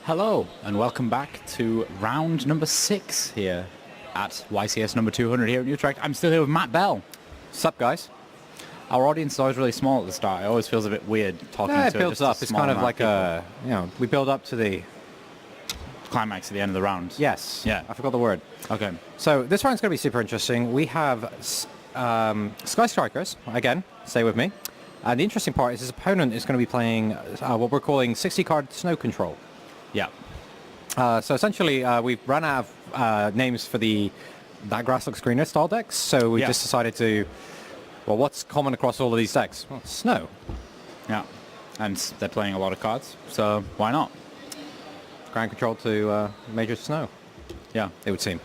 Hello and welcome back to round number 6 here at YCS number 200 here in Utrecht. I'm still here with Matt Bell. Sup, guys? Our audience is always really small at the start. It always feels a bit weird talking to it builds just a up. It's small kind of amount like people. we build up to the... Climax at the end of the round. Yes. Yeah. I forgot the word. Okay. So this round's going to be super interesting. We have Sky Strikers, again, stay with me. And the interesting part is his opponent is going to be playing what we're calling 60-card snow control. Yeah. So essentially, we've run out of names for that grass looks greener style decks. So we just decided to, well, what's common across all of these decks? Well, snow. Yeah. And they're playing a lot of cards, so why not? Ground control to Major Snow. Yeah. It would seem.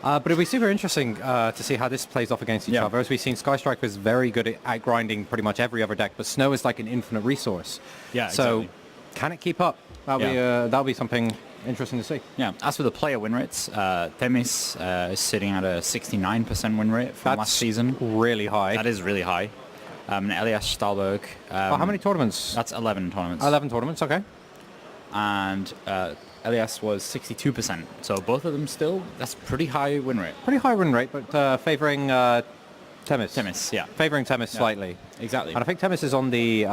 But it'll be super interesting to see how this plays off against each other. As we've seen, Sky Striker is very good at outgrinding pretty much every other deck, but Snow is like an infinite resource. Yeah, so exactly. Can it keep up? That'll be something interesting to see. Yeah. As for the player win rates, Themis is sitting at a 69% win rate from last season. Really high. That is really high. Elias Stahlberg. How many tournaments? That's 11 tournaments. 11 tournaments, okay. And Elias was 62%. So both of them still, that's pretty high win rate. Pretty high win rate, but favouring Themis. Themis, yeah. Favouring Themis slightly. Exactly. And I think Themis is on the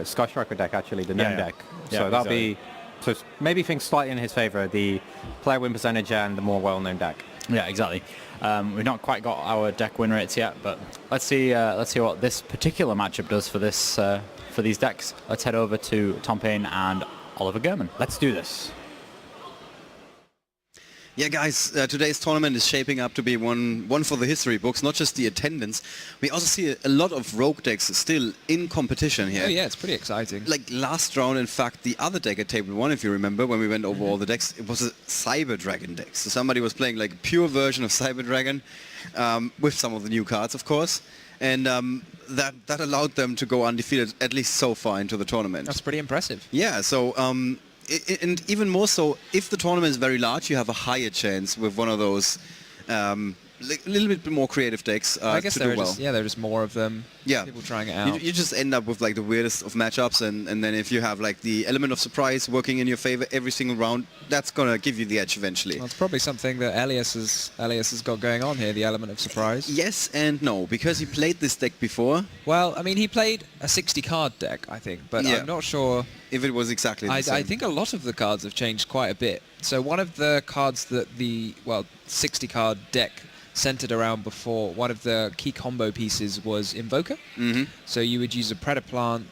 Sky Striker deck, actually, the gnome deck. Yeah, so that'll be... So maybe things slightly in his favour, the player win percentage and the more well-known deck. Yeah, exactly. We've not quite got our deck win rates yet, but let's see what this particular matchup does for this for these decks. Let's head over to Tom Payne and Oliver Gurman. Let's do this. Yeah, guys, today's tournament is shaping up to be one for the history books, not just the attendance. We also see a lot of rogue decks still in competition here. Oh yeah, it's pretty exciting. Like last round, in fact, the other deck at table 1, if you remember, when we went over all the decks, it was a Cyber Dragon deck. So somebody was playing like a pure version of Cyber Dragon, with some of the new cards, of course. And that allowed them to go undefeated, at least so far into the tournament. That's pretty impressive. Yeah, so... and even more so, if the tournament is very large, you have a higher chance with one of those a little bit more creative decks I guess to there do well. there are just more of them. Yeah, people trying it out. You just end up with like the weirdest of matchups, and then if you have like the element of surprise working in your favor every single round, that's gonna give you the edge eventually. Well, it's probably something that Elias has got going on here, the element of surprise. Yes and no, because he played this deck before. Well, I mean, he played a 60-card deck, I think, but I'm not sure if it was exactly the same. I think a lot of the cards have changed quite a bit. So one of the cards that the 60-card deck centered around before, one of the key combo pieces was Invoker. Mm-hmm. So you would use a Predator Plant,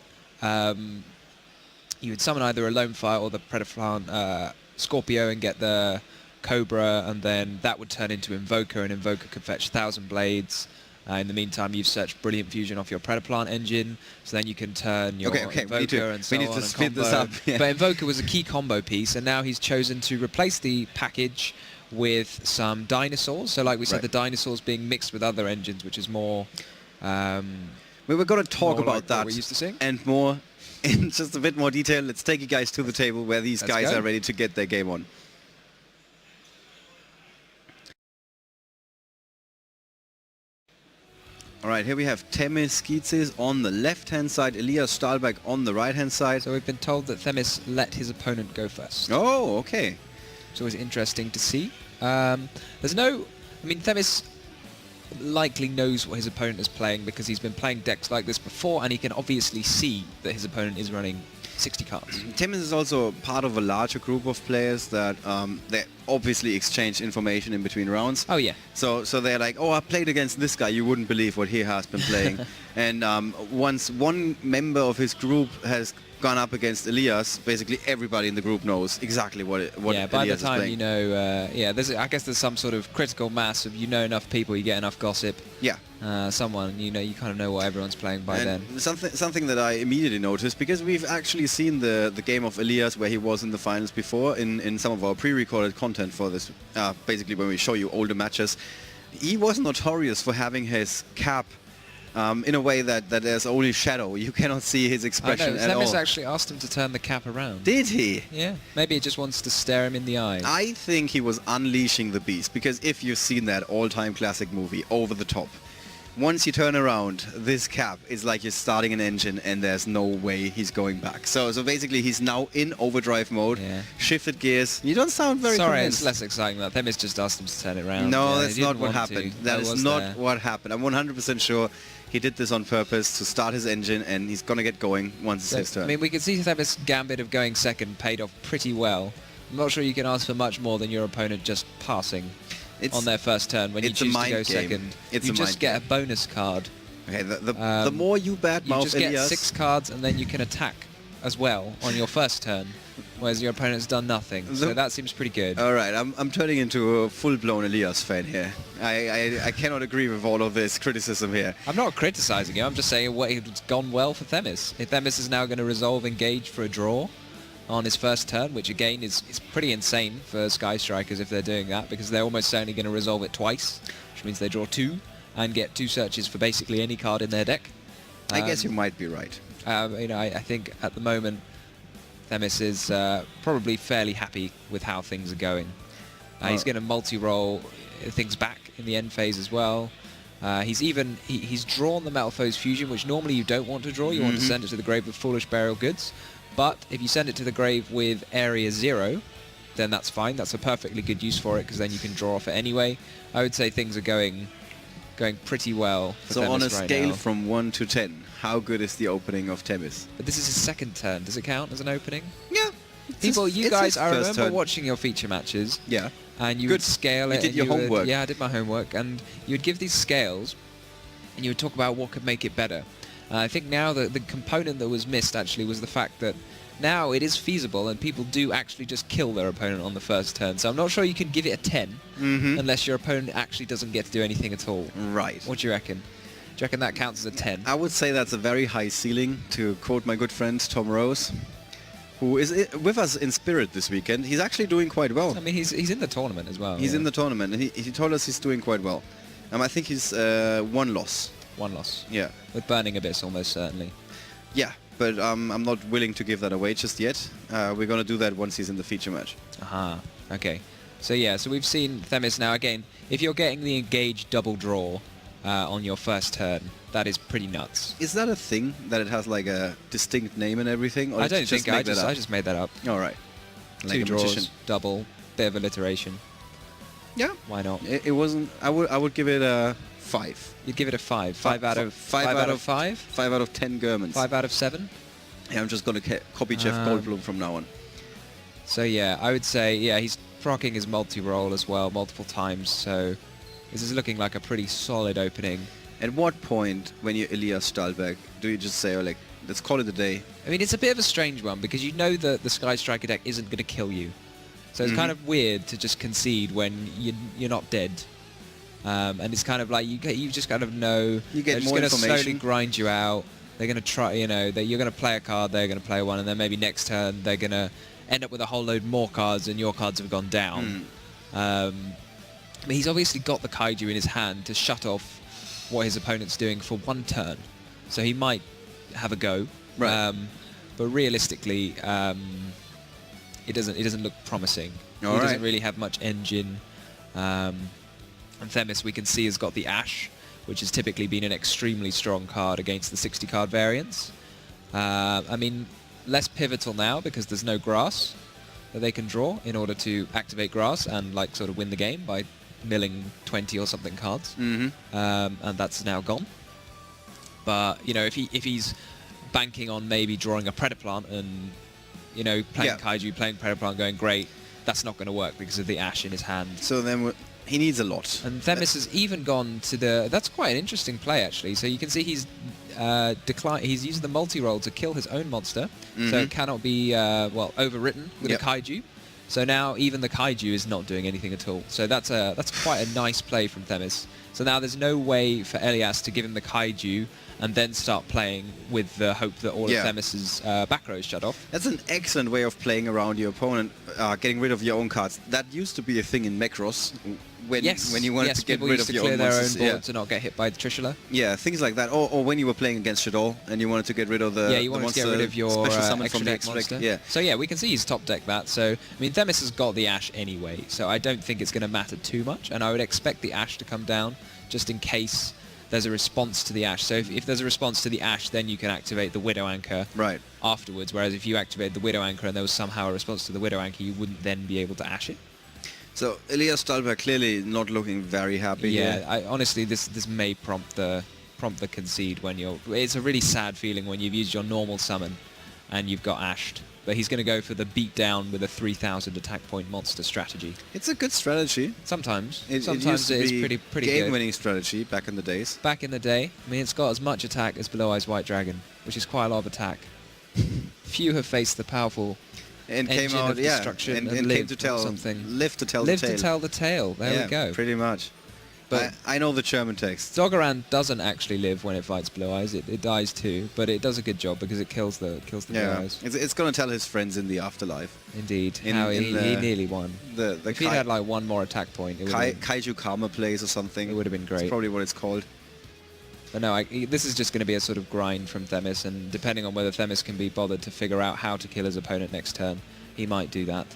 you would summon either a Lone Fire or the Predator Plant Scorpio and get the Cobra, and then that would turn into Invoker, and Invoker could fetch 1,000 Blades. In the meantime, you've searched Brilliant Fusion off your Predator Plant engine, so then you can turn your Invoker and so on. We need to speed this up. Yeah. But Invoker was a key combo piece, and now he's chosen to replace the package with some dinosaurs. So like we said, the dinosaurs being mixed with other engines, which is more... we were going to talk about like that we're used to seeing. And more in just a bit more detail. Let's take you guys to the table where these guys are ready to get their game on. All right, here we have Themis Skizes on the left-hand side, Elias Stahlberg on the right-hand side. So we've been told that Themis let his opponent go first. Oh, okay. It's always interesting to see. Themis likely knows what his opponent is playing because he's been playing decks like this before, and he can obviously see that his opponent is running 60 cards. Themis is also part of a larger group of players that they obviously exchange information in between rounds. Oh yeah. So they're like, oh, I played against this guy. You wouldn't believe what he has been playing. And once one member of his group has gone up against Elias, basically everybody in the group knows exactly what Elias is playing. Yeah, by the time you know, I guess there's some sort of critical mass of enough people, you get enough gossip. Yeah. Someone, you kind of know what everyone's playing by then. Something that I immediately noticed, because we've actually seen the game of Elias where he was in the finals before in some of our pre-recorded content for this, basically when we show you older matches. He was notorious for having his cap in a way that there's only shadow. You cannot see his expression at all. Themis actually asked him to turn the cap around. Did he? Yeah. Maybe it just wants to stare him in the eyes. I think he was unleashing the beast, because if you've seen that all-time classic movie, Over the Top, once you turn around, this cap is like you're starting an engine and there's no way he's going back. So basically he's now in overdrive mode, shifted gears. You don't sound very Sorry, convinced. it's less exciting than that. Themis just asked him to turn it around. No, Yeah, that's he not didn't what want to. happened. That is not what happened. I'm 100% sure he did this on purpose to start his engine, and he's going to get going once it's his turn. I mean, we can see Themis' gambit of going second paid off pretty well. I'm not sure you can ask for much more than your opponent just passing on their first turn when you choose to go second. You just get a bonus card. Okay, the more you badmouth you just get Elias, 6 cards and then you can attack as well on your first turn, whereas your opponent's done nothing. So that seems pretty good. All right, I'm turning into a full-blown Elias fan here. I cannot agree with all of this criticism here. I'm not criticizing you. I'm just saying it's gone well for Themis. If Themis is now going to resolve engage for a draw on his first turn, which again is pretty insane for Sky Strikers if they're doing that, because they're almost certainly going to resolve it twice, which means they draw 2 and get 2 searches for basically any card in their deck. I guess you might be right. I think at the moment Themis is probably fairly happy with how things are going. He's going to multi-roll things back in the end phase as well. He's drawn the Metal Foes Fusion, which normally you don't want to draw. You want to send it to the grave with Foolish Burial Goods. But if you send it to the grave with Area 0, then that's fine. That's a perfectly good use for it, because then you can draw off it anyway. I would say things are going pretty well for So Themis on a right scale now. from 1 to 10, how good is the opening of Themis? But this is his second turn. Does it count as an opening? Yeah. People, you guys, I remember turn. watching your feature matches. Yeah. And you Good. would scale it. You did and your homework. Yeah, I did my homework. And you would give these scales, and you would talk about what could make it better. I think now the component that was missed actually was the fact that now it is feasible and people do actually just kill their opponent on the first turn. So I'm not sure you can give it a 10 unless your opponent actually doesn't get to do anything at all. Right. What do you reckon? Do you reckon that counts as a 10? I would say that's a very high ceiling, to quote my good friend Tom Rose, who is with us in spirit this weekend. He's actually doing quite well. I mean, he's in the tournament as well. He's in the tournament, and he told us he's doing quite well. I think he's 1 loss. 1 loss. Yeah. With Burning Abyss, almost certainly. Yeah, but I'm not willing to give that away just yet. We're going to do that once he's in the feature match. Aha. Okay. So yeah, so we've seen Themis now. Again, if you're getting the engaged double draw on your first turn, that is pretty nuts. Is that a thing, that it has like a distinct name and everything? Or I did you don't think I just made that up. All right. Like 2 a draws, magician. double, bit of alliteration. Yeah. Why not? It wasn't. I would give it a 5. You'd give it a 5. 5 out of 5 out of 5. 5 out of 10 Germans. 5 out of 7. Yeah, I'm just going to copy Jeff Goldblum from now on. So yeah, I would say he's proccing his multi-roll as well multiple times. So this is looking like a pretty solid opening. At what point, when you're Elias Stahlberg, do you just say, oh, like, let's call it a day? I mean, it's a bit of a strange one because you know that the Sky Striker deck isn't going to kill you. So it's kind of weird to just concede when you're not dead. And it's kind of like you just kind of know You get they're just more going to slowly information. grind you out. They're going to try, that you're going to play a card, they're going to play one, and then maybe next turn they're going to end up with a whole load more cards and your cards have gone down. I mean, he's obviously got the Kaiju in his hand to shut off what his opponent's doing for 1 turn. So he might have a go. Right. But realistically, it doesn't look promising. All He right. doesn't really have much engine. And Themis, we can see, has got the Ash, which has typically been an extremely strong card against the 60 card variants. I mean, less pivotal now because there's no grass that they can draw in order to activate grass and like sort of win the game by milling 20 or something cards. And that's now gone. But if he's banking on maybe drawing a Predaplant and playing Kaiju, playing Predaplant, going great, that's not going to work because of the Ash in his hand. So then he needs a lot. And Themis has even gone to the... That's quite an interesting play, actually. So you can see he's he's using the multi-roll to kill his own monster, so it cannot be, overwritten with a Kaiju. So now even the Kaiju is not doing anything at all. So that's quite a nice play from Themis. So now there's no way for Elias to give him the Kaiju and then start playing with the hope that all of Themis's back row is shut off. That's an excellent way of playing around your opponent, getting rid of your own cards. That used to be a thing in Macross when you wanted to get people rid used of to your clear own their monsters. own board to not get hit by the Trishula. Yeah, things like that. Or when you were playing against Shadol and you wanted to get rid of the you wanted to get rid of your special summon extra from the deck extra monster. Yeah. So yeah, we can see he's top deck that. So I mean, Themis has got the Ash anyway, so I don't think it's going to matter too much. And I would expect the Ash to come down just in case there's a response to the Ash. So if there's a response to the Ash, then you can activate the Widow Anchor Right. afterwards, whereas if you activate the Widow Anchor and there was somehow a response to the Widow Anchor, you wouldn't then be able to Ash it. So Elias Stalberg clearly not looking very happy here. Honestly, this may prompt the concede when you're... It's a really sad feeling when you've used your normal summon and you've got Ashed. But he's going to go for the beat down with a 3,000 attack point monster strategy. It's a good strategy. Sometimes. It Sometimes used to it is be pretty good. game-winning strategy back in the days. Back in the day, I mean, it's got as much attack as Blue Eyes White Dragon, which is quite a lot of attack. Few have faced the powerful And engine came out, of yeah, destruction and and came to tell something. Live to tell Live the tale. to tell the tale. There we go. Pretty much. But I know the German text. Dogoran doesn't actually live when it fights Blue Eyes. It dies too, but it does a good job because it kills the Blue Eyes. It's going to tell his friends in the afterlife. Indeed. In- How in he the- nearly won. The If he'd had like one more attack point, it would have been, Kaiju Karma plays or something. it would have been That's great. probably what it's called. But no, this is just going to be a sort of grind from Themis, and depending on whether Themis can be bothered to figure out how to kill his opponent next turn, he might do that.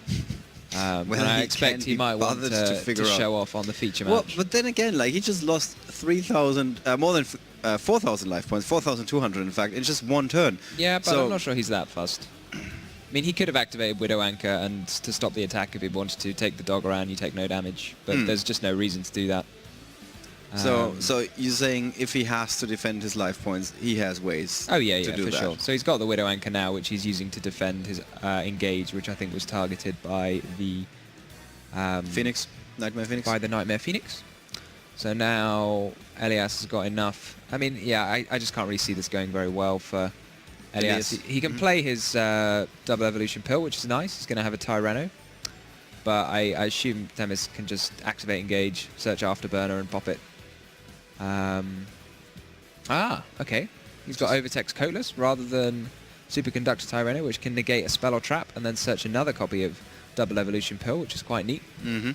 And Whether I he expect can he be might want bothered to figure out. show off on the feature Well, match. but then again, like, he just lost 3,000, more than 4,000 life points, 4,200 in fact, in just one turn. Yeah, but So- I'm not sure he's that fussed. I mean, he could have activated Widow Anchor and to stop the attack if he wanted to take the dog around, you take no damage. But there's just no reason to do that. So you're saying if he has to defend his life points, he has ways Oh yeah, to yeah, do for that. sure. So he's got the Widow Anchor now, which he's using to defend his engage, which I think was targeted by the Phoenix, Nightmare Phoenix. by the Nightmare Phoenix. So now Elias has got enough. I mean, yeah, I just can't really see this going very well for Elias. Elias. He can play his double evolution pill, which is nice. He's going to have a Tyranno. But I assume Themis can just activate engage, search afterburner, and pop it. Okay. He's got Overtext Coatless rather than Superconductor Tyranno, which can negate a spell or trap and then search another copy of Double Evolution Pill, which is quite neat. Mm-hmm.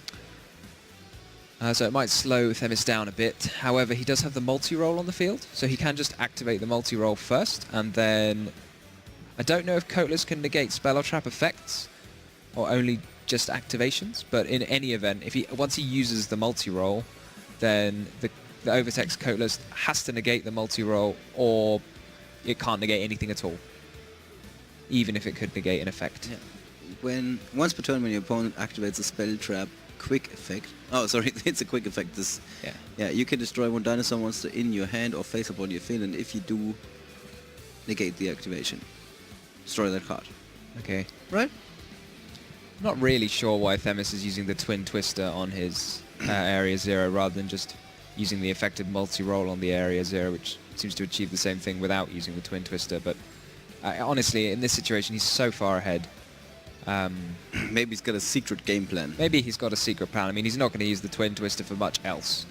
So it might slow Themis down a bit. However, he does have the multi-roll on the field, so he can just activate the multi-roll first, and then... I don't know if Coatless can negate spell or trap effects, or only just activations, but in any event, once he uses the multi-roll, then the Overtext Coatless has to negate the multi-roll, or it can't negate anything at all, even if it could negate an effect. Yeah. Once per turn, when your opponent activates a spell trap quick effect. Oh, sorry, it's a quick effect. Yeah, you can destroy one dinosaur monster in your hand or face up on your field, and if you do, negate the activation. Destroy that card. Okay. Right? Not really sure why Themis is using the Twin Twister on his Area 0 rather than just using the effective multi-roll on the Area 0, which seems to achieve the same thing without using the Twin Twister. But honestly, in this situation, he's so far ahead. Maybe he's got a secret game plan. Maybe he's got a secret plan. I mean, he's not going to use the Twin Twister for much else,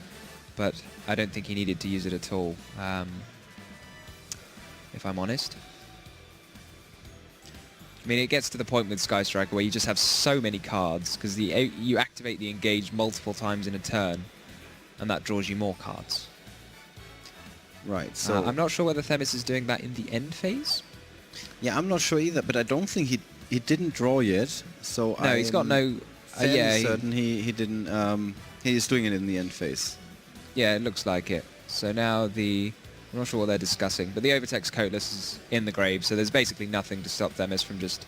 but I don't think he needed to use it at all, if I'm honest. I mean, it gets to the point with Sky Striker where you just have so many cards, because you activate the engage multiple times in a turn, and that draws you more cards. Right, so... I'm not sure whether Themis is doing that in the end phase. Yeah, I'm not sure either, but I don't think he didn't draw yet, so No, he's got no... fairly certain he didn't... he's doing it in the end phase. Yeah, it looks like it. So now I'm not sure what they're discussing, but the Overtext Coatless is in the grave, so there's basically nothing to stop Themis from just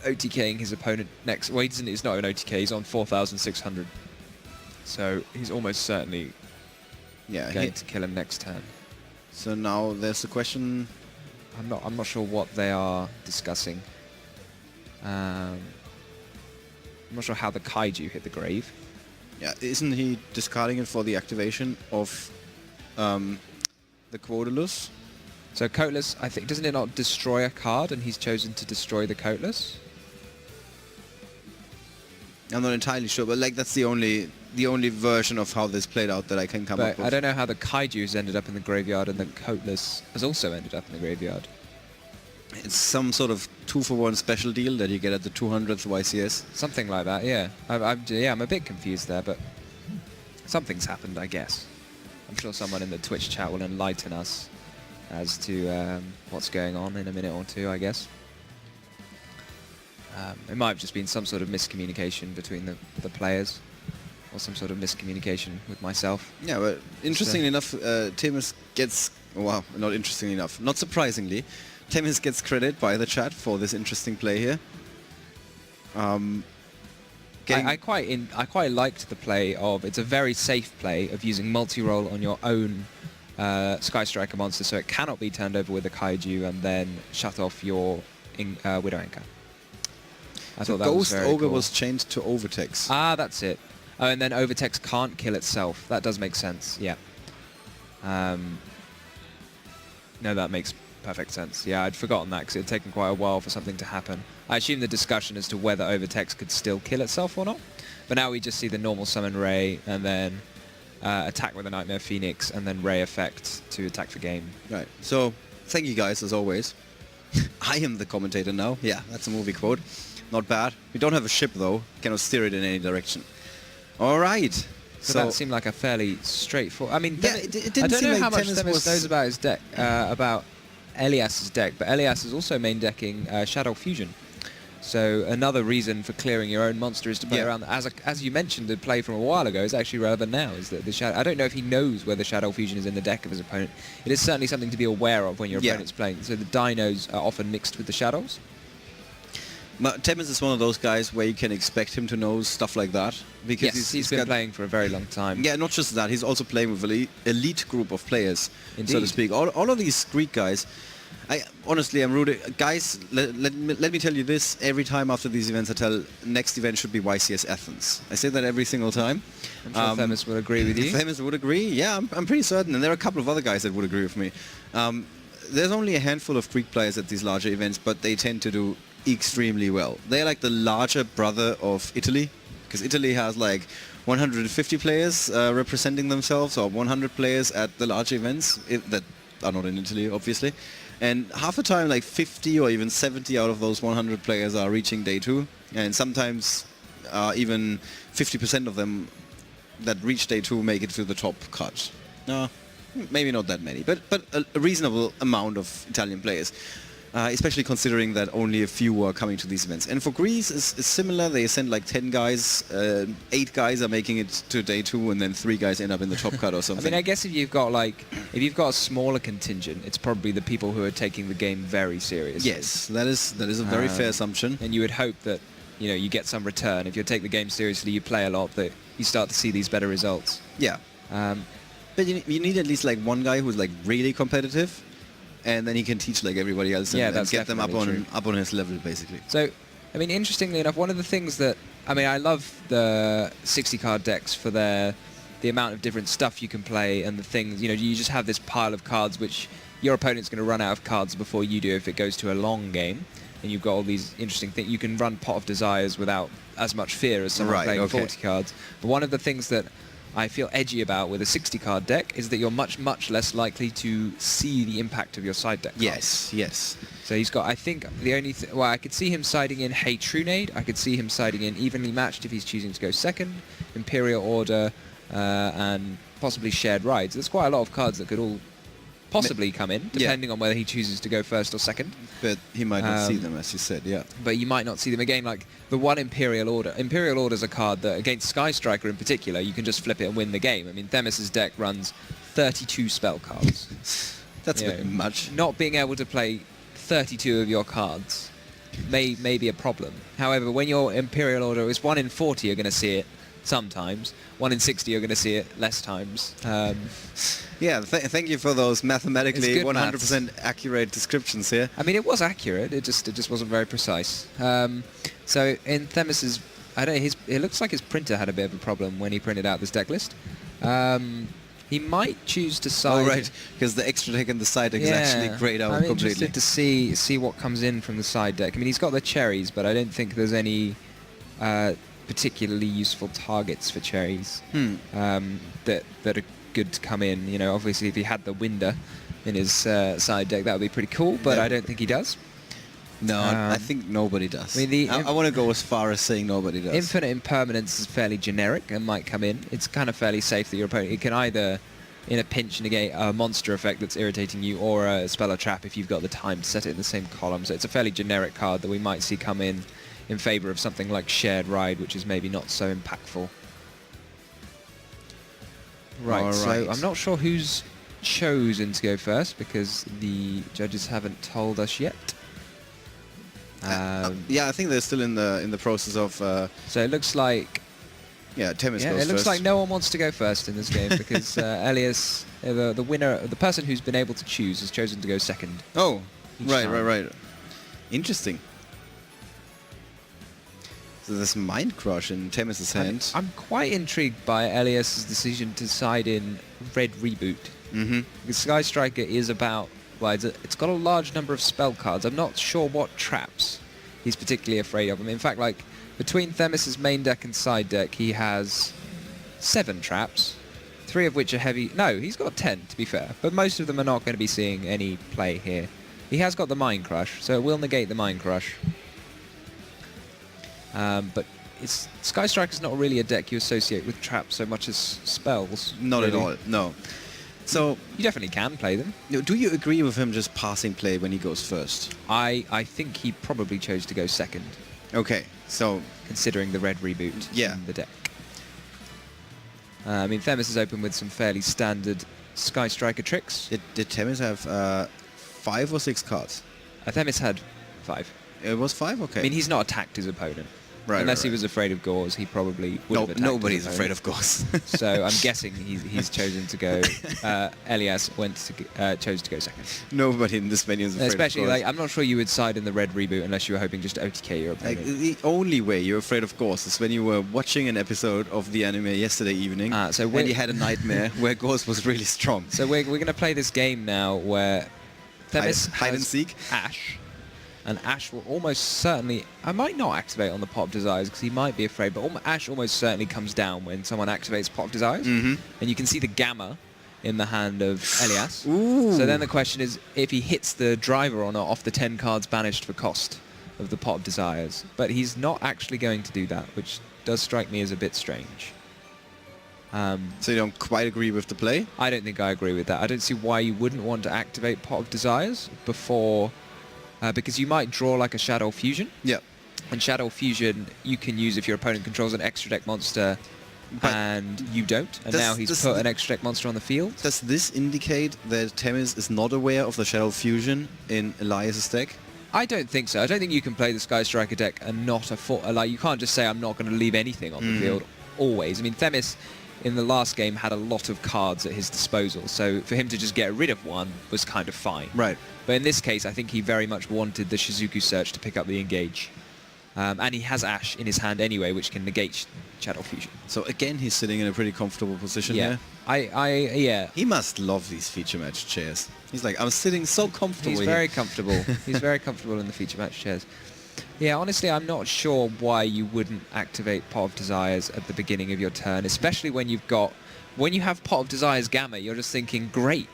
OTKing his opponent next. Well, he's not an OTK, he's on 4,600. So he's almost certainly going to kill him next turn. So now there's the question... I'm not sure what they are discussing. I'm not sure how the Kaiju hit the grave. Yeah, isn't he discarding it for the activation of the Quodulus? So Coatless, I think, doesn't it not destroy a card, and he's chosen to destroy the Coatless? I'm not entirely sure, but like that's the only version of how this played out that I can come up But with. I don't know how the Kaiju has ended up in the graveyard, and the Coatless has also ended up in the graveyard. It's some sort of 2-for-1 special deal that you get at the 200th YCS. Something like that, yeah. I'm a bit confused there, but something's happened, I guess. I'm sure someone in the Twitch chat will enlighten us as to what's going on in a minute or two, I guess. It might have just been some sort of miscommunication between the players, or some sort of miscommunication with myself. Yeah, but interestingly enough, Temis gets, well, not interestingly enough, not surprisingly, Temis gets credit by the chat for this interesting play here. I quite liked the play of, it's a very safe play of using multi-roll on your own Sky Striker monster, so it cannot be turned over with a Kaiju and then shut off your Widow Anchor. I thought that was very Ghost Ogre cool. was changed to Overtex. Ah, that's it. Oh, and then Overtex can't kill itself. That does make sense, yeah. No, that makes perfect sense. Yeah, I'd forgotten that because it had taken quite a while for something to happen. I assume the discussion as to whether Overtex could still kill itself or not. But now we just see the normal summon Ray and then attack with a Nightmare Phoenix and then Ray effect to attack for game. Right. So, thank you guys as always. I am the commentator now. Yeah, that's a movie quote. Not bad. We don't have a ship though. Cannot steer it in any direction. All right. So that seemed like a fairly straightforward. I mean, yeah, it didn't I don't seem know like how much Temis Themis was knows about his deck, about Elias's deck, but Elias is also main decking Shadow Fusion. So another reason for clearing your own monster is to play around. As you mentioned, the play from a while ago is actually relevant now. Is that the Shadow? I don't know if he knows whether Shadow Fusion is in the deck of his opponent. It is certainly something to be aware of when your opponent's playing. So the Dinos are often mixed with the Shadows. Temis is one of those guys where you can expect him to know stuff like that because Yes, he's been playing for a very long time. Yeah, not just that. He's also playing with an elite group of players, so to Indeed. speak. All of these Greek guys. Honestly, I'm rooting. Guys, let me tell you this. Every time after these events, I tell next event should be YCS Athens. I say that every single time. I'm sure Themis will agree with you. Themis would agree. Yeah, I'm pretty certain. And there are a couple of other guys that would agree with me. There's only a handful of Greek players at these larger events, but they tend to do extremely well. They're like the larger brother of Italy, because Italy has like 150 players representing themselves, or 100 players at the large events that are not in Italy, obviously. And half the time, like 50 or even 70 out of those 100 players are reaching day 2, and sometimes even 50% of them that reach day 2 make it to the top cut. No, maybe not that many, but a reasonable amount of Italian players. Especially considering that only a few are coming to these events. And for Greece, it's similar. They send like 10 guys, 8 guys are making it to day 2, and then 3 guys end up in the top cut or something. I mean, I guess if you've got a smaller contingent, it's probably the people who are taking the game very seriously. Yes, that is a very fair assumption. And you would hope that you get some return. If you take the game seriously, you play a lot, that you start to see these better results. Yeah. But you need at least like one guy who's like really competitive, and then he can teach like everybody else and get them up on his level, basically. So, I mean, interestingly enough, one of the things that I love the 60-card decks for the amount of different stuff you can play and the things. You just have this pile of cards which your opponent's going to run out of cards before you do if it goes to a long game, and you've got all these interesting things. You can run Pot of Desires without as much fear as someone playing 40 cards. But one of the things that I feel edgy about with a 60-card deck is that you're much, much less likely to see the impact of your side deck cards. Yes. So he's got, I think, the only... I could see him siding in Hey Trunade. I could see him siding in Evenly Matched if he's choosing to go second, Imperial Order, and possibly Shared Rides. There's quite a lot of cards that could all possibly come in, depending on whether he chooses to go first or second. But he might not see them, as you said, yeah. But you might not see them again, like the one Imperial Order. Imperial Order is a card that, against Sky Striker in particular, you can just flip it and win the game. I mean, Themis' deck runs 32 spell cards. That's a bit much. Not being able to play 32 of your cards may be a problem. However, when your Imperial Order is 1 in 40, you're going to see it sometimes. 1 in 60, you're going to see it less times. Yeah, thank you for those mathematically 100% accurate descriptions here. I mean, it was accurate. It just wasn't very precise. So in Themis's, it looks like his printer had a bit of a problem when he printed out this deck list. He might choose to side. Oh, right, because the extra deck and the side deck is actually grayed out completely. I'm interested to see what comes in from the side deck. I mean, he's got the cherries, but I don't think there's any particularly useful targets for cherries that are good to come in. Obviously, if he had the Winder in his side deck, that would be pretty cool, but I don't think he does. No, I think nobody does. I mean, I want to go as far as saying nobody does. Infinite Impermanence is fairly generic and might come in. It's kind of fairly safe that your opponent... It can either, in a pinch, negate a monster effect that's irritating you, or a spell or trap if you've got the time to set it in the same column. So it's a fairly generic card that we might see come in favour of something like Shared Ride, which is maybe not so impactful. Right, All so right. I'm not sure who's chosen to go first because the judges haven't told us yet. Yeah, I think they're still in the process of. So it looks like Temis yeah, goes it looks first. like no one wants to go first in this game because Elias, the winner, the person who's been able to choose, has chosen to go second. Oh, each right, time. right. Interesting. So there's Mind Crush in Temis's hand. I'm quite intrigued by Elias's decision to side in Red Reboot. Mm-hmm. Because Sky Striker is about, well, it's got a large number of spell cards. I'm not sure what traps he's particularly afraid of. I mean, in fact, like, between Themis's main deck and side deck, he has 7 traps, 3 of which are heavy. No, he's got 10, to be fair, but most of them are not going to be seeing any play here. He has got the Mind Crush, so it will negate the Mind Crush. But Sky Striker's not really a deck you associate with traps so much as spells. Not really. at all, no. So, You definitely can play them. do you agree with him just passing play when he goes first? I think he probably chose to go second, Okay, so considering the Red Reboot Yeah. in the deck. I mean, Themis is open with some fairly standard Sky Striker tricks. did Temis have 5 or 6 cards? Themis had 5. It was 5? Okay. I mean, he's not attacked his opponent. Right, Unless right, he right. was afraid of Gauze, he probably would have attacked Nobody's his afraid opponent. of Gauze. So I'm guessing he's chosen to go. Elias chose to go second. Nobody in this venue is afraid Especially, of Gauze. like, I'm not sure you would side in the Red Reboot unless you were hoping just to OTK your Like, opponent. the only way you're afraid of Gauze is when you were watching an episode of the anime yesterday evening So and you had a nightmare where Gauze was really strong. So we're going to play this game now where Themis Hide and has seek? Ash, and Ash will almost certainly... I might not activate on the Pot of Desires because he might be afraid, but Ash almost certainly comes down when someone activates Pot of Desires. Mhm. And you can see the Gamma in the hand of Elias. Ooh. So then the question is if he hits the driver or not off the 10 cards banished for cost of the Pot of Desires. But he's not actually going to do that, which does strike me as a bit strange. So you don't quite agree with the play? I don't think I agree with that. I don't see why you wouldn't want to activate Pot of Desires before... because you might draw like a Shadow Fusion. Yeah. And Shadow Fusion you can use if your opponent controls an extra deck monster But and you don't. And does- now he's does put the- an extra deck monster on the field. Does this indicate that Temis is not aware of the Shadow Fusion in Elias's deck? I don't think so. I don't think you can play the Sky Striker deck and not like you can't just say I'm not going to leave anything on the field always. I mean, Themis in the last game had a lot of cards at his disposal, so for him to just get rid of one was kind of fine. Right. But in this case, I think he very much wanted the Shizuku Search to pick up the Engage. And he has Ash in his hand anyway, which can negate Shadow Fusion. So again, he's sitting in a pretty comfortable position Yeah. here. Yeah. He must love these feature match chairs. He's like, I'm sitting so comfortable He's here. very comfortable. He's very comfortable in the feature match chairs. Yeah, honestly, I'm not sure why you wouldn't activate Pot of Desires at the beginning of your turn, especially when you have Pot of Desires Gamma, you're just thinking, great,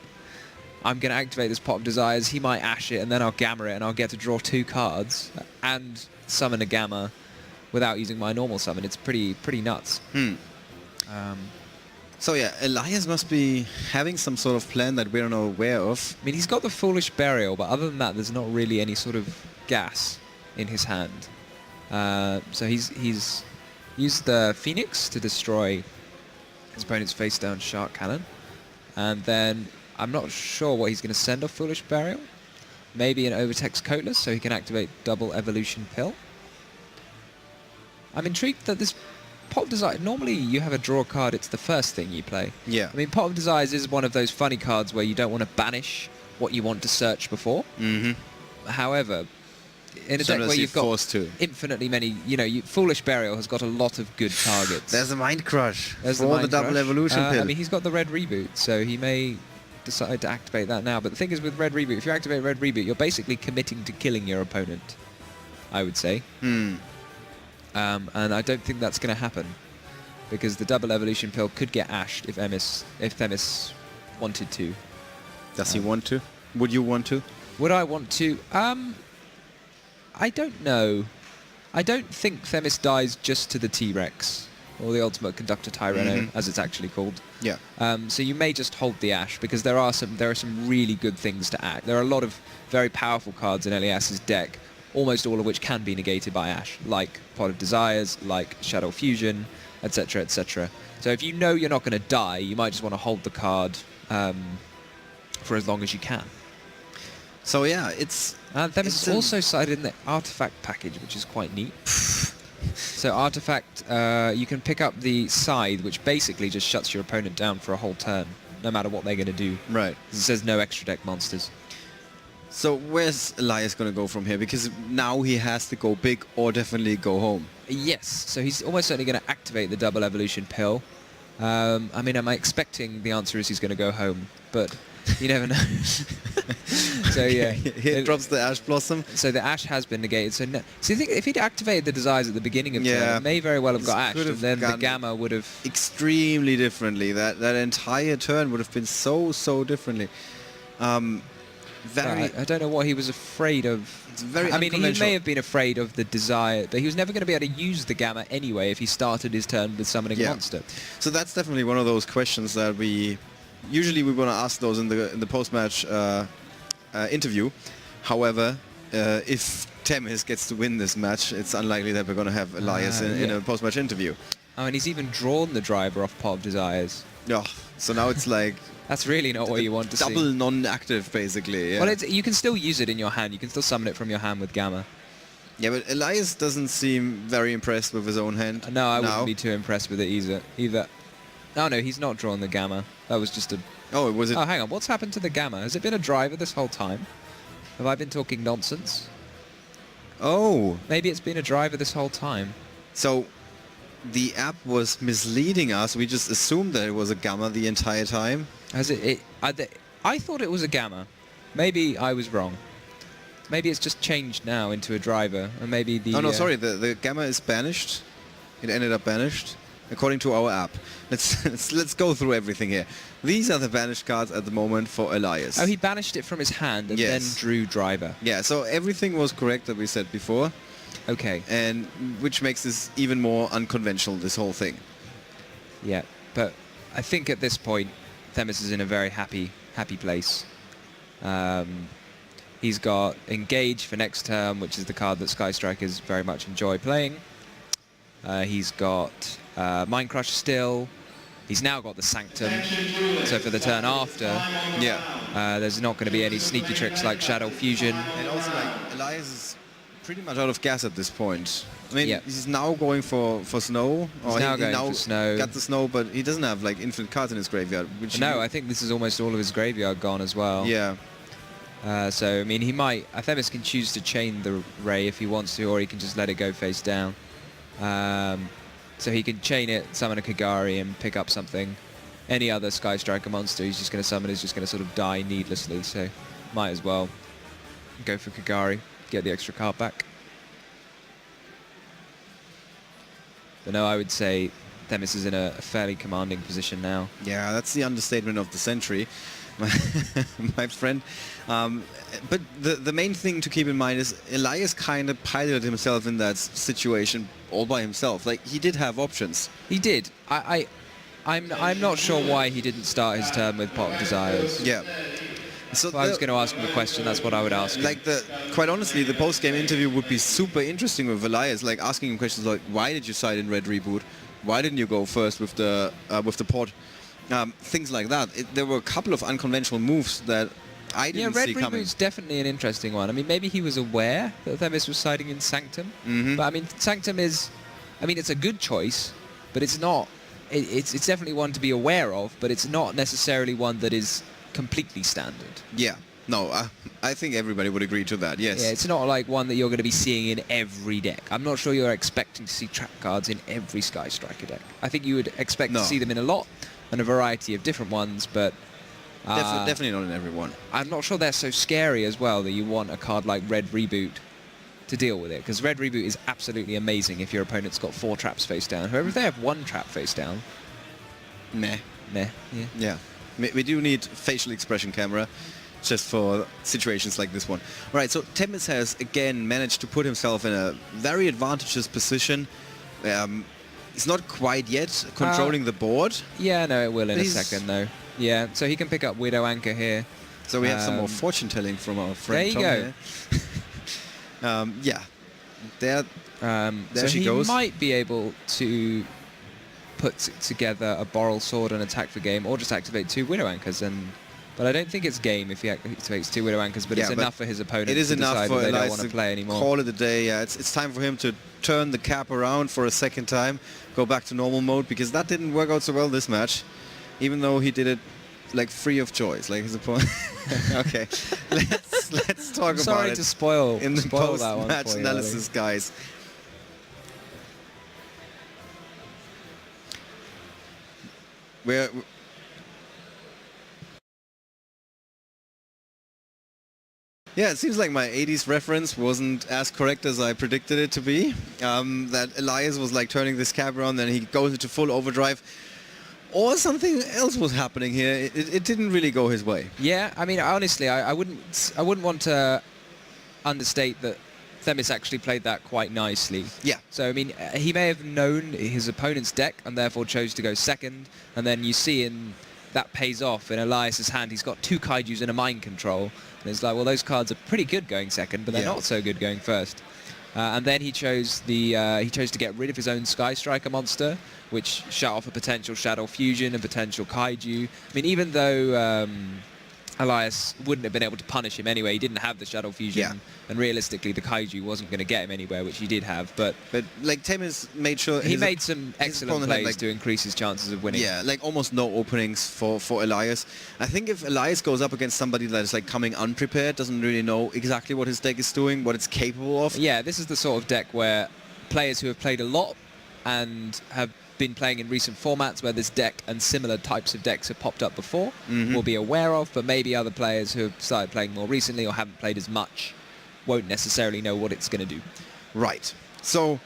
I'm going to activate this Pot of Desires, he might Ash it, and then I'll Gamma it, and I'll get to draw 2 cards and summon a Gamma without using my normal summon. It's pretty nuts. So yeah, Elias must be having some sort of plan that we're not aware of. I mean, he's got the Foolish Burial, but other than that, there's not really any sort of gas in his hand. So he's used the Phoenix to destroy his opponent's face-down Shark Cannon. And then I'm not sure what he's going to send off Foolish Burial. Maybe an Overtext Coatless, so he can activate double Evolution Pill. I'm intrigued that this Pot of Desire... Normally you have a draw card, it's the first thing you play. Yeah. I mean, Pot of Desires is one of those funny cards where you don't want to banish what you want to search before. Mm-hmm. However, in a deck Sometimes where you're you've got forced to. infinitely many... Foolish Burial has got a lot of good targets. There's a Mind Crush There's for the Mind double Crush. evolution pill. I mean, he's got the Red Reboot, so he may decide to activate that now. But the thing is with Red Reboot, if you activate Red Reboot, you're basically committing to killing your opponent, I would say. And I don't think that's going to happen, because the double evolution pill could get ashed if Themis wanted to. Does he want to? Would you want to? Would I want to? I don't know. I don't think Themis dies just to the T-Rex, or the Ultimate Conductor Tyranno, as it's actually called. Yeah. So you may just hold the Ash, because there are some really good things to act. There are a lot of very powerful cards in Elias's deck, almost all of which can be negated by Ash, like Pot of Desires, like Shadow Fusion, etc., etc. So if you know you're not going to die, you might just want to hold the card for as long as you can. So yeah, it's Themis is also cited in the artifact package, which is quite neat. So artifact, you can pick up the scythe, which basically just shuts your opponent down for a whole turn, no matter what they're going to do. right. It says no extra deck monsters. So where's Elias going to go from here? Because now he has to go big or definitely go home. Yes, so he's almost certainly going to activate the double evolution pill. I mean, am I expecting the answer is he's going to go home, but you never know. So yeah, He drops the Ash Blossom. so the Ash has been negated. So no, so you think if he'd activated the Desires at the beginning of turn, it may very well have got Ash, could and have then the gone Gamma would have... Extremely differently. That entire turn would have been so differently. Very. I don't know what he was afraid of. It's very I mean, he unconventional. may have been afraid of the Desire, but he was never going to be able to use the Gamma anyway if he started his turn with summoning a Yeah. monster. So that's definitely one of those questions that we usually want to ask those in the post-match interview. However, if Temis gets to win this match, it's unlikely that we're going to have Elias in yeah. a post-match interview. Oh, and he's even drawn the driver off Pot of Desires. Yeah. So now it's like That's really not what you want to see. double non-active, basically. Yeah. Well, you can still use it in your hand. You can still summon it from your hand with Gamma. Yeah, but Elias doesn't seem very impressed with his own hand. No, I wouldn't now. be too impressed with it either. Oh, no, he's not drawn the Gamma. That was just a... Oh, was it? Oh, hang on. What's happened to the Gamma? Has it been a driver this whole time? Have I been talking nonsense? Oh. Maybe it's been a driver this whole time. So the app was misleading us. We just assumed that it was a Gamma the entire time. Has I thought it was a Gamma. Maybe I was wrong. Maybe it's just changed now into a driver, and maybe the... Oh no, sorry. The Gamma is banished. It ended up banished, according to our app. Let's go through everything here. These are the banished cards at the moment for Elias. Oh, he banished it from his hand and Yes. then drew driver. Yeah. So everything was correct that we said before, Okay. and which makes this even more unconventional. This whole thing. Yeah, but I think at this point, Themis is in a very happy place. He's got Engage for next turn, which is the card that Sky Strikers very much enjoy playing. He's got Mind Crush still. He's now got the Sanctum, so for the turn after, Yeah. there's not going to be any sneaky tricks like Shadow Fusion. And also, like, Elias is pretty much out of gas at this point. I mean, Yeah. he's now going for snow. He's now going for snow. Got the snow, but he doesn't have like infinite cards in his graveyard. Which No, I think this is almost all of his graveyard gone as well. Yeah. So, I mean, he might... Themis can choose to chain the Ray if he wants to, or he can just let it go face down. So he can chain it, summon a Kagari, and pick up something. Any other Sky Striker monster he's just going to summon is just going to sort of die needlessly, so might as well go for Kagari, get the extra card back. But no, I would say Themis is in a fairly commanding position now. Yeah, that's the understatement of the century, my friend. But the main thing to keep in mind is Elias kind of piloted himself in that situation all by himself. Like, he did have options. He did. I'm not sure why he didn't start his turn with Pot of Desires. Yeah. So If I was going to ask him a question, that's what I would ask him. like quite honestly, the post-game interview would be super interesting with Elias, like asking him questions like, why did you side in Red Reboot? Why didn't you go first with the pod? Things like that. There were a couple of unconventional moves that I didn't Red see coming. Reboot's definitely an interesting one. I mean, maybe he was aware that Themis was siding in Sanctum. Mhm. But I mean, Sanctum is... I mean, it's a good choice, but it's not... It's definitely one to be aware of, but it's not necessarily one that is completely standard. Yeah. No, I think everybody would agree to that, yes. Yeah, it's not like one that you're going to be seeing in every deck. I'm not sure you're expecting to see trap cards in every Sky Striker deck. I think you would expect No. to see them in a lot, and a variety of different ones, but... Definitely not in everyone. I'm not sure they're so scary as well that you want a card like Red Reboot to deal with it, because Red Reboot is absolutely amazing if your opponent's got 4 traps face down. However, if they have 1 trap face down, Meh. meh. Yeah. Yeah. We do need facial expression camera just for situations like this one. All right, so Temis has again managed to put himself in a very advantageous position. He's not quite yet controlling the board. Yeah, no, it will in a He's- second, though. Yeah, so he can pick up Widow Anchor here. So we have some more Um, fortune telling from our friend there you Tom go. here. Yeah. There So she he goes. might be able to put together a Boral Sword and attack for game, or just activate 2 Widow Anchors. But I don't think it's game if he activates 2 Widow Anchors, but it's enough for his opponent to decide that they don't want to play anymore. Call it a day. Yeah, it's time for him to turn the cap around for a second time, go back to normal mode, because that didn't work out so well this match, even though he did it like free of choice, like his opponent. Okay, let's talk about it. Sorry to spoil in the post-match analysis, guys. Yeah, it seems like my 80s reference wasn't as correct as I predicted it to be. That Elias was like turning this cap around, then he goes into full overdrive. Or something else was happening here. It didn't really go his way. Yeah, I mean, honestly, I wouldn't want to understate that Themis actually played that quite nicely. Yeah. So, I mean, he may have known his opponent's deck and therefore chose to go second. And then you see that pays off in Elias's hand. He's got 2 Kaijus and a Mind Control. And it's like, well, those cards are pretty good going second, but they're not so good going first. And then he chose to get rid of his own Sky Striker monster, which shut off a potential Shadow Fusion, a potential Kaiju. I mean, even though Elias wouldn't have been able to punish him anyway, he didn't have the Shadow Fusion, and realistically the Kaiju wasn't going to get him anywhere, which he did have. But like Themis made sure he made some excellent plays to increase his chances of winning. Yeah, like almost no openings for Elias. I think if Elias goes up against somebody that is like coming unprepared, doesn't really know exactly what his deck is doing, what it's capable of. Yeah, this is the sort of deck where players who have played a lot and have been playing in recent formats where this deck and similar types of decks have popped up before will be aware of, but maybe other players who have started playing more recently or haven't played as much won't necessarily know what it's going to do. Right. So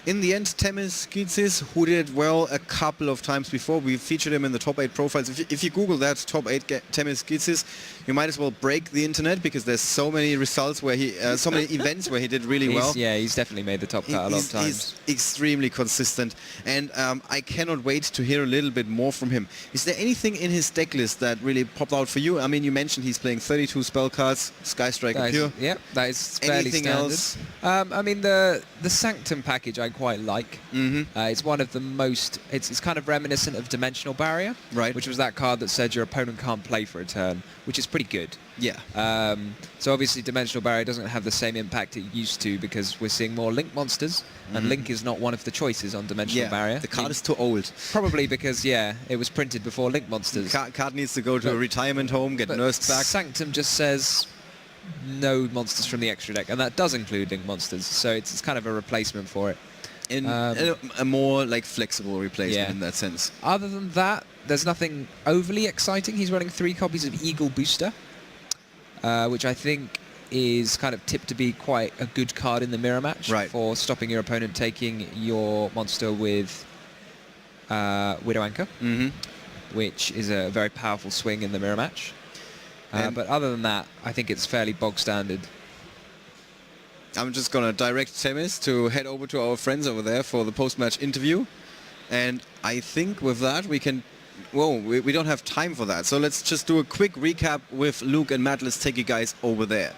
in the end, Themis Gitsis, who did well a couple of times before, we featured him in the top 8 profiles. If you Google that, top 8 Themis Gitsis, you might as well break the internet, because there's so many results where so many events where he did really well. Yeah, he's definitely made the top cut a lot of times. He's extremely consistent, and I cannot wait to hear a little bit more from him. Is there anything in his deck list that really popped out for you? I mean, you mentioned he's playing 32 spell cards, Sky Striker Pure. Yep, that is fairly Anything standard. else? I mean, the Sanctum package I quite like. It's one of the most... It's kind of reminiscent of Dimensional Barrier, right? Which was that card that said your opponent can't play for a turn, which is pretty good. Yeah. So obviously Dimensional Barrier doesn't have the same impact it used to, because we're seeing more Link monsters, and Link is not one of the choices on Dimensional Barrier. The card is too old. Probably because, it was printed before Link monsters. Card needs to go to a retirement home, get nursed back. Sanctum just says no monsters from the extra deck, and that does include Link monsters, so it's kind of a replacement for it. A more like flexible replacement in that sense. Other than that, there's nothing overly exciting. He's running 3 copies of Eagle Booster, which I think is kind of tipped to be quite a good card in the mirror match for stopping your opponent taking your monster with Widow Anchor, which is a very powerful swing in the mirror match. But other than that, I think it's fairly bog standard. I'm just going to direct Themis to head over to our friends over there for the post-match interview. And I think with that we can... Whoa, we don't have time for that. So let's just do a quick recap with Luke and Matt. Let's take you guys over there.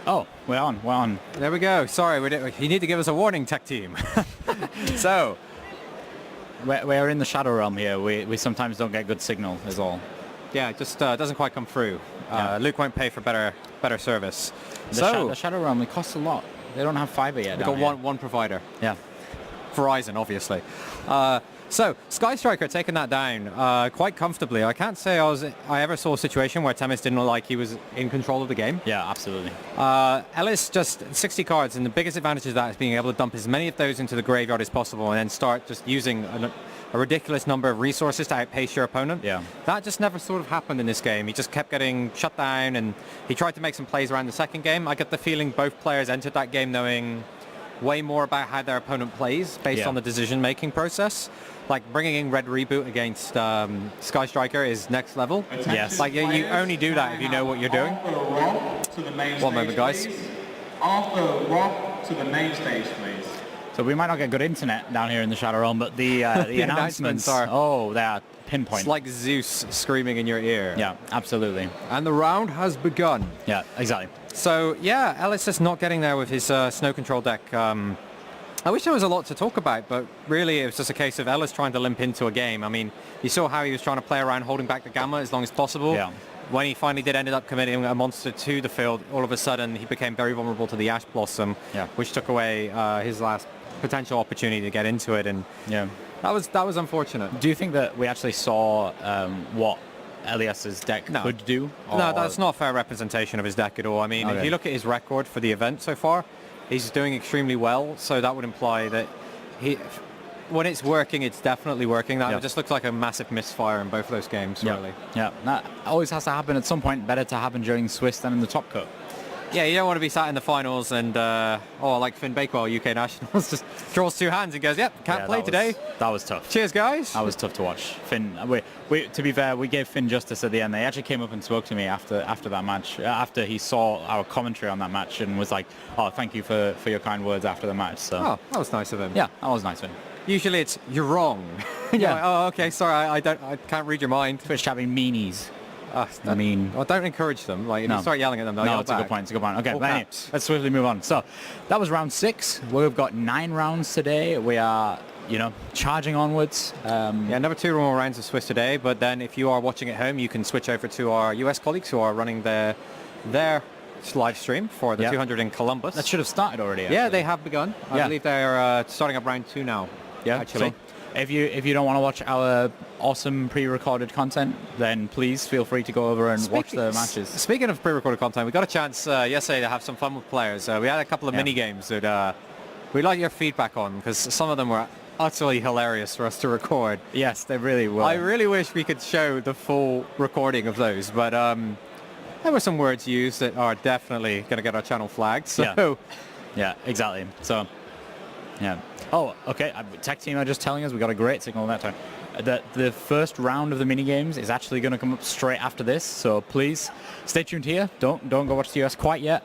Oh, we're on. There we go. Sorry, you need to give us a warning, tech team. So, we're in the Shadow Realm here. We sometimes don't get good signal, is all. Yeah, it just doesn't quite come through. Luke won't pay for better service. The Shadow Realm, it costs a lot. They don't have fiber yet. We've got one provider. Yeah. Verizon, obviously. So, Sky Striker taking that down quite comfortably. I can't say I ever saw a situation where Themis didn't look like he was in control of the game. Yeah, absolutely. Ellis just 60 cards, and the biggest advantage of that is being able to dump as many of those into the graveyard as possible and then start just using a ridiculous number of resources to outpace your opponent. Yeah. That just never sort of happened in this game. He just kept getting shut down, and he tried to make some plays around the second game. I get the feeling both players entered that game knowing way more about how their opponent plays based on the decision-making process. Like bringing in Red Reboot against Sky Striker is next level. Yes. Like you only do that if you know what you're doing. One moment, guys. Arthur Roth to the main stage, please. So we might not get good internet down here in the Shadow Realm, but the announcements are... Oh, pinpoint. It's like Zeus screaming in your ear. Yeah, absolutely. And the round has begun. Yeah, exactly. So yeah, Ellis just not getting there with his snow control deck. I wish there was a lot to talk about, but really it was just a case of Ellis trying to limp into a game. I mean, you saw how he was trying to play around holding back the gamma as long as possible. Yeah. When he finally did ended up committing a monster to the field, all of a sudden he became very vulnerable to the Ash Blossom, Yeah. which took away his last potential opportunity to get into it. And Yeah. that was unfortunate. Do you think that we actually saw what Elias's deck No. could do? No, Or- that's not a fair representation of his deck at all. I mean, if Okay. you look at his record for the event so far, he's doing extremely well. So that would imply that when it's working, it's definitely working. That Yeah. just looks like a massive misfire in both of those games, Yeah. really. Yeah, that always has to happen at some point. Better to happen during Swiss than in the top cut. Yeah, you don't want to be sat in the finals and, like Finn Bakewell, UK Nationals, just draws two hands and goes, yep, can't Yeah, play today. That was tough. Cheers, guys. That was tough to watch. Finn, to be fair, we gave Finn justice at the end. They actually came up and spoke to me after that match, after he saw our commentary on that match, and was like, "Oh, thank you for your kind words after the match." So Oh, that was nice of him. yeah, that was nice of him. Usually it's, you're wrong. You're Yeah. like, oh, okay, sorry, I can't read your mind. Twitch having meanies. I mean, well, don't encourage them. Like, if No. you start yelling at them, they'll no, yell it's a good back. point. It's a good point. Okay, All but anyway, caps. let's swiftly move on. So that was round 6. We've got 9 rounds today. We are, charging onwards. Yeah, another 2 more rounds of Swiss today, but then if you are watching at home, you can switch over to our US colleagues who are running their live stream for the Yeah. 200 in Columbus. That should have started already. Yeah, actually. they have begun. I Yeah. believe they're starting up round 2 now. Yeah, actually. So if you don't want to watch our awesome pre-recorded content, then please feel free to go over and watch the matches. Speaking of pre-recorded content, we got a chance yesterday to have some fun with players. We had a couple of Yeah. mini games that we'd like your feedback on, because some of them were utterly hilarious for us to record. Yes, they really will. I really wish we could show the full recording of those, but there were some words used that are definitely going to get our channel flagged. So Yeah, exactly. So, yeah. Oh, okay. Tech team are just telling us we got a great signal that time. The first round of the mini games is actually going to come up straight after this. So please stay tuned here. Don't go watch the US quite yet.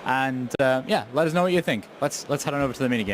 And yeah, let us know what you think. Let's head on over to the mini game.